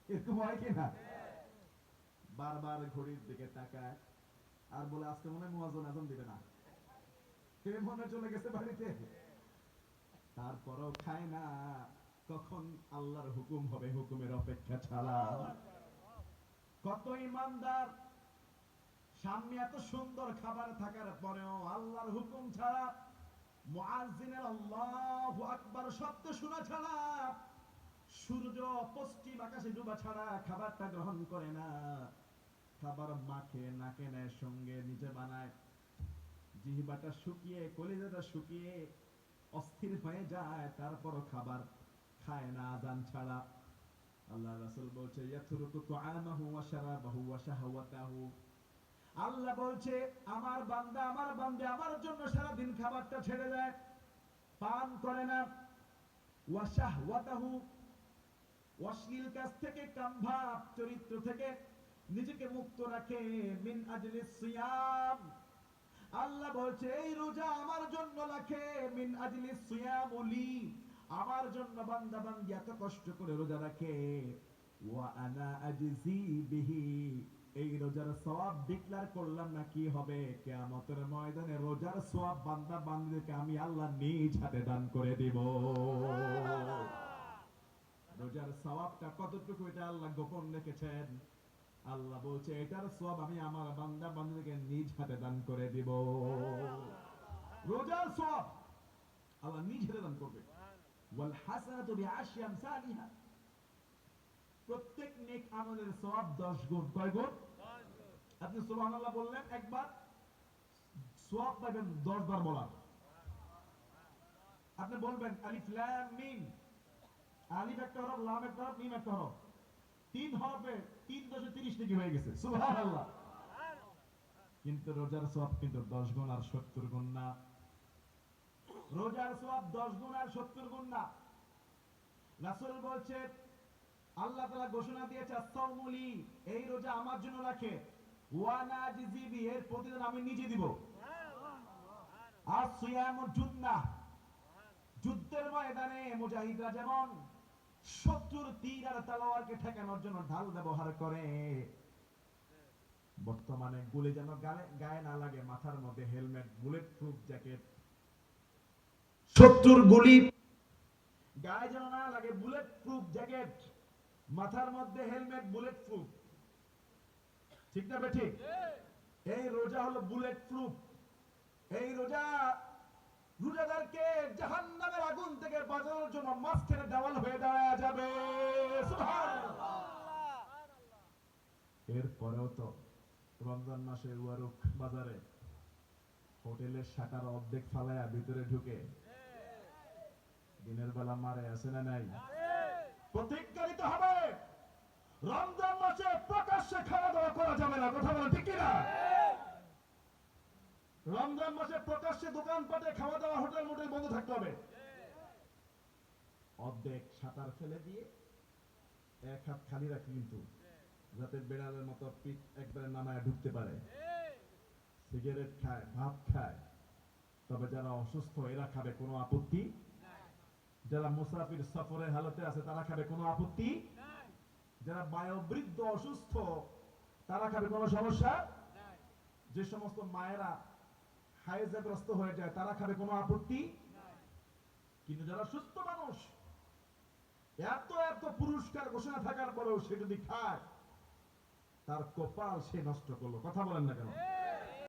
এরকম হয় কিনা? বারবার ঘড়ির দিকে তাকায় আর বলে আজকে মনে হয় মুয়াজ্জিন আযান দিবে না, এই মনে চলে গেছে বাড়িতে। তারপরও খায় না। কখন আল্লাহর হুকুম হবে, হুকুমের অপেক্ষা ছাড়া। কত ইমানদার সামনে এত সুন্দর খাবার থাকার পরেও আল্লাহর হুকুম ছাড়া, মুয়াজ্জিনের আল্লাহু আকবার শব্দ শোনা ছাড়া, সূর্য পশ্চিম আকাশে ডুবা ছাড়া খাবারটা গ্রহণ করে না। খাবার মাখে নাকে নেয়, সঙ্গে নিজে বানায়, জিহ্বাটা শুকিয়ে কলিজাটা শুকিয়ে অস্থির হয়ে যায়, তারপরও খাবার খায় না আযান ছাড়া। আল্লাহ রাসূল বলছে ইয়াতরুকু তুআমাহু ওয়া শারাবাহু ওয়া শাহওয়াতাহু। আল্লাহ বলছে আমার বান্দা আমার বান্দে আমার জন্য সারা দিন খাবারটা ছেড়ে দেয়, পান করে না। ওয়া শাহওয়াতাহু, অশ্লীল কাজ থেকে, কামভাব চরিত্র থেকে নিজেকে মুক্ত রাখে। মিন আজলিস সিয়াম, আল্লাহ বলছে এই রোজা আমার জন্য রাখে। মিন আজলিস সিয়াম লি, আমার জন্য বান্দা বান্দি এত কষ্ট করে রোজা রাখে। ওয়া আনা আজজি বিহি, এই রোজার সওয়াব ডিক্লেয়ার করলাম না কি হবে কিয়ামতের ময়দানে, রোজার সওয়াব বান্দা বান্দীকে আমি আল্লাহ নিজ হাতে দান করে দেব। রোজার সওয়াবটা কতটুকু এটা আল্লাহ গোপন রেখেছেন। আল্লাহ বলছে এটার সওয়াব আমি আমার বান্দা বান্দীকে নিজ হাতে দান করে দিব। রোজার সওয়াব আল্লাহ নিজ হাতে দান করবে। ওয়াল হাসানাতু বিআশরি আমসালিহা, প্রত্যেক নেক আমলের সওয়াব 10 গুণ। কয় গুণ? আপনি সুবহানাল্লাহ বললেন একবার, সওয়াব পাবেন 10 বার বলা। আপনি বলবেন আলিফ লাম মিম, আলিফ একটা হরফ, লাম একটা হরফ, মিম একটা হরফ, 3 হরফে 3 10 30 নাকি হয়ে গেছে। সুবহানাল্লাহ। কিন্তু রোজার সওয়াব কিন্তু 10 গুণ আর 70 গুণ না। রোজার সওয়াব 10 গুণ আর 70 গুণ না। রাসূল বলছে আল্লাহ তাআলা ঘোষণা দিয়েছে আস-সাওমুলি, এই রোজা আমার জন্য রাখে। ওয়া নাজিবি, এর প্রতিদান আমি নিজে দিব। আস-সিয়ামু জুন্নাহ, যুদ্ধের ময়দানে মুজাহিদরা যেমন শত্রুর তীর আর তলোয়ারকে ঠেকানোর জন্য ঢাল ব্যবহার করে, বর্তমানে গুলি যেন গায়ে না লাগে, মাথার মধ্যে হেলমেট, বুলেট প্রুফ জ্যাকেট, শত্রুর গুলি গায়ে যেন না লাগে, বুলেট প্রুফ জ্যাকেট, মাথার মধ্যে হেলমেট, বুলেট প্রুফ। ঠিক না বেঠিক? এই রোজা হলো বুলেট প্রুফ। এই রোজা রোজাদারকে জাহান্নামের আগুন থেকে বাঁচানোর জন্য মাঝখানে দেওয়াল হয়ে দাঁড়ায় যাবে। সুবহানাল্লাহ। এরপরেও তো রমজান মাসে ওয়ারুক বাজারে হোটেলের শাটার অর্ধেক ফালায়া ভিতরে ঢুকে দিনের বেলা মারে, আছে না নাই? প্রতিজ্ঞা নিতে হবে রমজান মাসে প্রকাশ্যে খাওয়া দাওয়া করা যাবে না। কথা বলেন ঠিক কিনা? রমজান মাসে প্রকাশ্যে দোকানপাটে খাওয়া দাওয়া, হোটেল মোটেল বন্ধ থাকতে হবে। অর্ধেক শাটার ফেলে দিয়ে এক হাত খালি রাখি, কিন্তু যাতে বেড়ালের মতো পিঠ একবারে নামায় ঢুকতে পারে। সিগারেট খায়, ভাত খায়, তবে যারা অসুস্থ এরা খাবে, কোনো আপত্তি। যারা মুসাফির সফরের হালতে আছে তারা খাবে, কোনো আপত্তি। যারা বয়োবৃদ্ধ অসুস্থ তারা খাবে, কোনো সমস্যা। যে সমস্ত মায়েরা হাইজাগ্রস্ত হয়ে যায় তারা খাবে, কোনো আপত্তি। কিন্তু যারা সুস্থ মানুষ, এত এত পুরস্কার ঘোষণা থাকার পরেও সে যদি খায়, তার কপাল সে নষ্ট করলো। কথা বলেন না কেন?